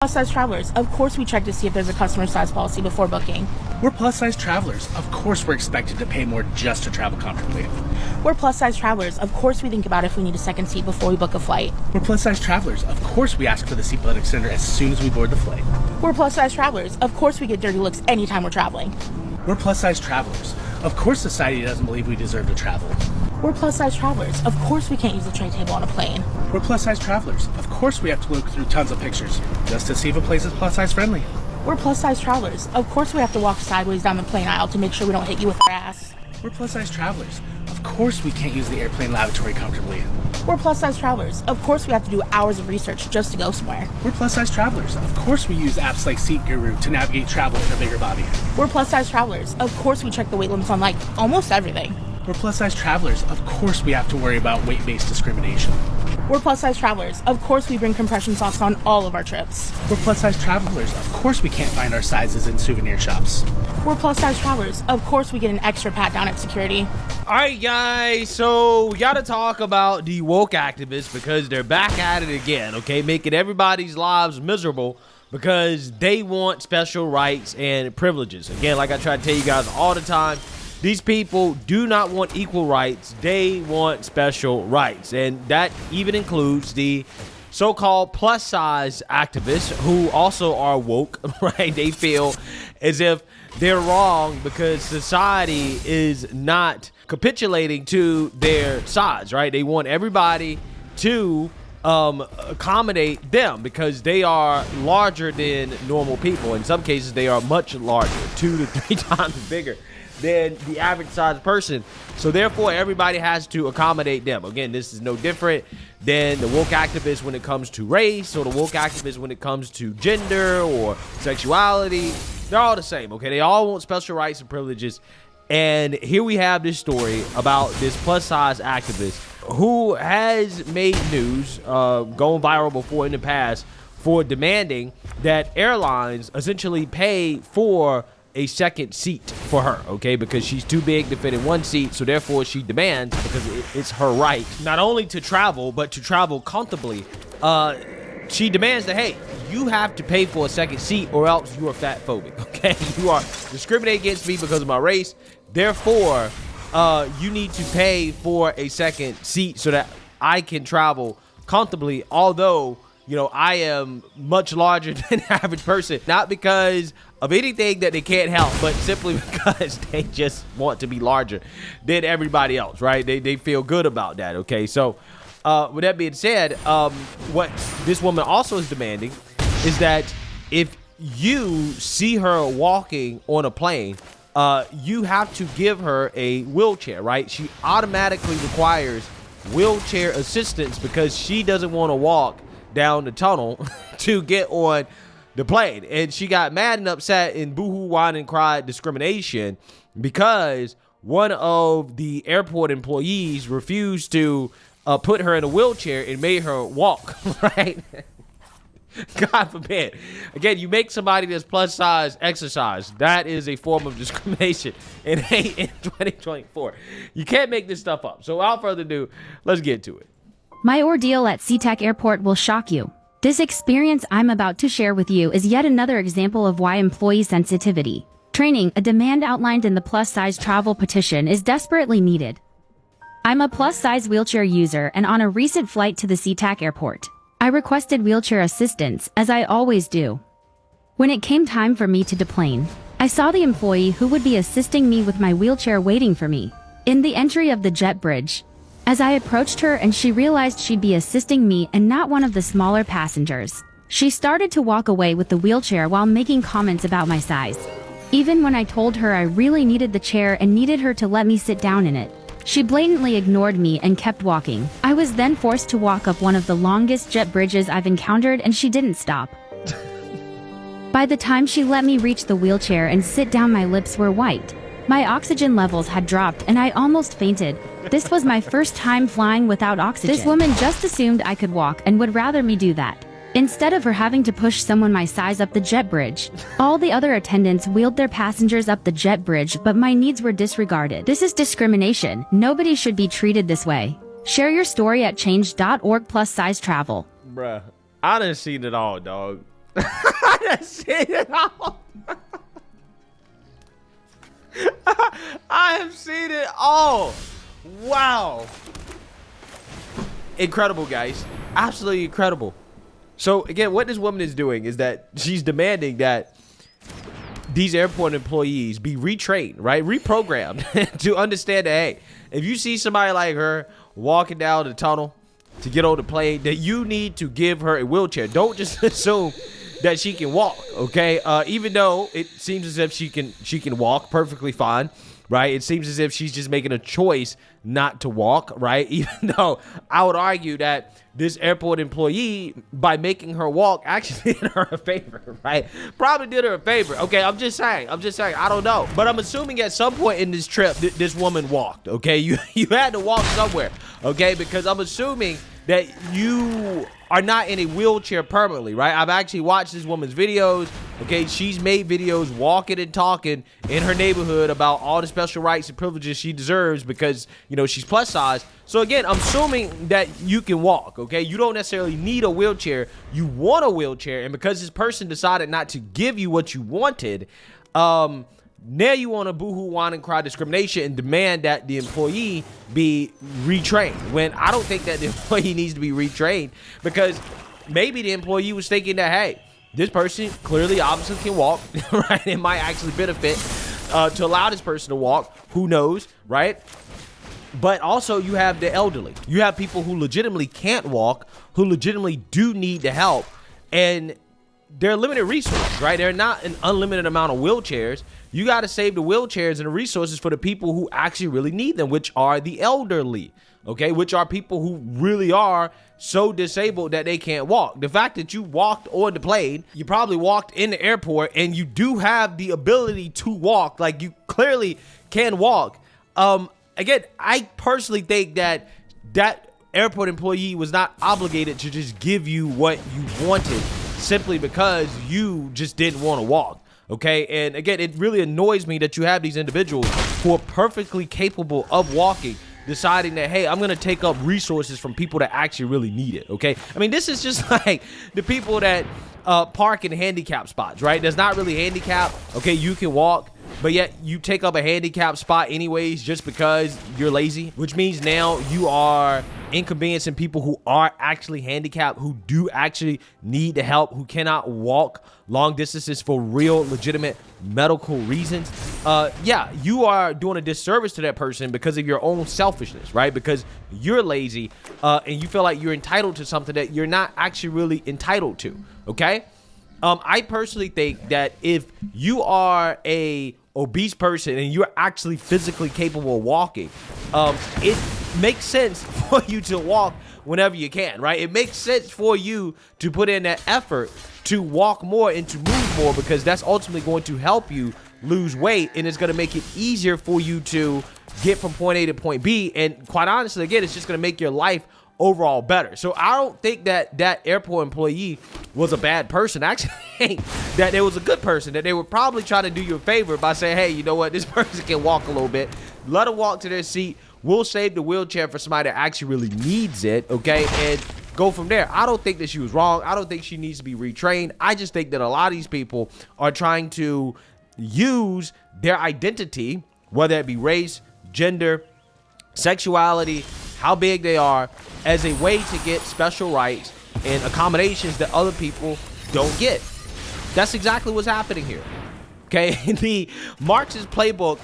Plus size travelers, of course we check to see if there's a customer size policy before booking. We're plus size travelers. Of course we're expected to pay more just to travel comfortably. We're plus size travelers, of course we think about if we need a second seat before we book a flight. We're plus size travelers. Of course we ask for the seatbelt extender as soon as we board the flight. We're plus size travelers, of course we get dirty looks anytime we're traveling. We're plus size travelers. Of course society doesn't believe we deserve to travel. We're plus size travelers, of course we can't use the tray table on a plane. We're plus size travelers. Of course we have to look through tons of pictures just to see if a place is plus size friendly. We're plus size travelers, of course we have to walk sideways down the plane aisle to make sure we don't hit you with our ass. We're plus size travelers. Of course we can't use the airplane lavatory comfortably. We're plus size travelers, of course we have to do hours of research just to go somewhere. We're plus size travelers. Of course we use apps like Seat Guru to navigate travel in a bigger body. We're plus size travelers, of course we check the weight limits on like almost everything. We're plus size travelers. Of course we have to worry about weight-based discrimination. We're plus size travelers, of course we bring compression socks on all of our trips. We're plus size travelers. Of course we can't find our sizes in souvenir shops. We're plus size travelers, of course we get an extra pat down at security. All right, guys, so we gotta talk about the woke activists because they're back at it again, okay, making everybody's lives miserable because they want special rights and privileges. Again, like I try to tell you guys all the time, these people do not want equal rights. They want special rights. And that even includes the so-called plus-size activists who also are woke, right? They feel as if they're wrong because society is not capitulating to their size, right? They want everybody to accommodate them because they are larger than normal people. In some cases, they are much larger, 2 to 3 times bigger than the average size person. So therefore everybody has to accommodate them. Again, this is no different than the woke activists when it comes to race or the woke activists when it comes to gender or sexuality. They're all the same, okay? They all want special rights and privileges. And here we have this story about this plus size activist who has made news going viral before in the past for demanding that airlines essentially pay for a second seat for her, okay, because she's too big to fit in one seat, so therefore she demands, because it's her right, not only to travel, but to travel comfortably. She demands that, hey, you have to pay for a second seat or else you are fat phobic, okay? You are discriminating against me because of my race, therefore, you need to pay for a second seat so that I can travel comfortably, although, you know, I am much larger than the average person, not because of anything that they can't help, but simply because they just want to be larger than everybody else, right? They feel good about that, okay? So with that being said, what this woman also is demanding is that if you see her walking on a plane, you have to give her a wheelchair, right? She automatically requires wheelchair assistance because she doesn't want to walk down the tunnel to get on the plane. And she got mad and upset and boohoo, whine, and cried discrimination because one of the airport employees refused to put her in a wheelchair and made her walk, right? God forbid. Again, you make somebody that's plus size exercise. That is a form of discrimination in 2024. You can't make this stuff up. So without further ado, let's get to it. My ordeal at SeaTac Airport will shock you. This experience I'm about to share with you is yet another example of why employee sensitivity training, a demand outlined in the plus-size travel petition, is desperately needed. I'm a plus-size wheelchair user, and on a recent flight to the SeaTac Airport, I requested wheelchair assistance, as I always do. When it came time for me to deplane, I saw the employee who would be assisting me with my wheelchair waiting for me in the entry of the jet bridge. As I approached her and she realized she'd be assisting me and not one of the smaller passengers, she started to walk away with the wheelchair while making comments about my size. Even when I told her I really needed the chair and needed her to let me sit down in it, she blatantly ignored me and kept walking. I was then forced to walk up one of the longest jet bridges I've encountered, and she didn't stop. By the time she let me reach the wheelchair and sit down, my lips were white. My oxygen levels had dropped and I almost fainted. This was my first time flying without oxygen. This woman just assumed I could walk and would rather me do that, instead of her having to push someone my size up the jet bridge. All the other attendants wheeled their passengers up the jet bridge, but my needs were disregarded. This is discrimination. Nobody should be treated this way. Share your story at change.org/size travel. Bruh, I done seen it all, dog. I done seen it all. I have seen it all. Wow. Incredible, guys. Absolutely incredible. So, again, what this woman is doing is that she's demanding that these airport employees be retrained, right? Reprogrammed to understand that, hey, if you see somebody like her walking down the tunnel to get on the plane, that you need to give her a wheelchair. Don't just assume that she can walk, okay? Even though it seems as if she can walk perfectly fine, right? It seems as if she's just making a choice not to walk, right? Even though I would argue that this airport employee, by making her walk, actually did her a favor, right? Probably did her a favor. Okay, I'm just saying. I don't know. But I'm assuming at some point in this trip, this woman walked, okay? You had to walk somewhere, okay? Because I'm assuming that you are not in a wheelchair permanently, right? I've actually watched this woman's videos, okay? She's made videos walking and talking in her neighborhood about all the special rights and privileges she deserves because, you know, she's plus size. So again, I'm assuming that you can walk, okay? You don't necessarily need a wheelchair. You want a wheelchair, and because this person decided not to give you what you wanted, now you want to boohoo, whine, and cry discrimination and demand that the employee be retrained, when I don't think that the employee needs to be retrained, because maybe the employee was thinking that, hey, this person clearly, obviously can walk, right? It might actually benefit to allow this person to walk. Who knows, right? But also you have the elderly. You have people who legitimately can't walk, who legitimately do need the help, and they're limited resources, right? They're not an unlimited amount of wheelchairs. You got to save the wheelchairs and the resources for the people who actually really need them, which are the elderly, okay? Which are people who really are so disabled that they can't walk. The fact that you walked on the plane, you probably walked in the airport, and you do have the ability to walk, like you clearly can walk. Again, I personally think that that airport employee was not obligated to just give you what you wanted simply because you just didn't want to walk. Okay, and again, it really annoys me that you have these individuals who are perfectly capable of walking, deciding that, hey, I'm going to take up resources from people that actually really need it, okay? I mean, this is just like the people that park in handicap spots, right? That's not really handicap, okay? You can walk, but yet you take up a handicap spot anyways just because you're lazy, which means now you are inconveniencing people who are actually handicapped, who do actually need the help, who cannot walk long distances for real legitimate medical reasons. Yeah, you are doing a disservice to that person because of your own selfishness, right? Because you're lazy and you feel like you're entitled to something that you're not actually really entitled to, okay? I personally think that if you are a obese person and you're actually physically capable of walking, it makes sense for you to walk whenever you can, right? It makes sense for you to put in that effort to walk more and to move more, because that's ultimately going to help you lose weight, and it's going to make it easier for you to get from point A to point B. And quite honestly, again, it's just going to make your life overall better. So I don't think that that airport employee was a bad person. I actually think that it was a good person, that they were probably trying to do you a favor by saying, hey, you know what, this person can walk a little bit, let them walk to their seat, we'll save the wheelchair for somebody that actually really needs it, okay, and go from there. I don't think that she was wrong. I don't think she needs to be retrained. I just think that a lot of these people are trying to use their identity, whether it be race, gender, sexuality, how big they are, as a way to get special rights and accommodations that other people don't get. That's exactly what's happening here. Okay, the Marxist playbook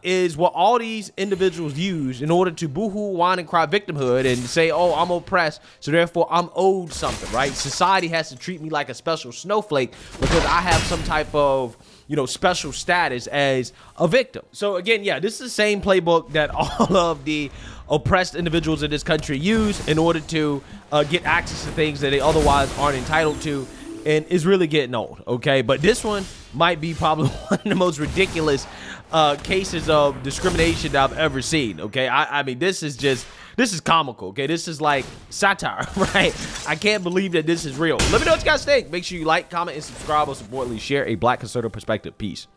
is what all these individuals use in order to boohoo, whine, and cry victimhood and say, oh, I'm oppressed, so therefore I'm owed something, right? Society has to treat me like a special snowflake because I have some type of, you know, special status as a victim. So again, yeah, this is the same playbook that all of the oppressed individuals in this country use in order to get access to things that they otherwise aren't entitled to, and is really getting old, okay? But this one might be probably one of the most ridiculous cases of discrimination that I've ever seen, okay? I mean, this is comical, okay? This is like satire, right? I can't believe that this is real. Let me know what you guys think. Make sure you like, comment, and subscribe. Most importantly, share a Black conservative perspective. Peace.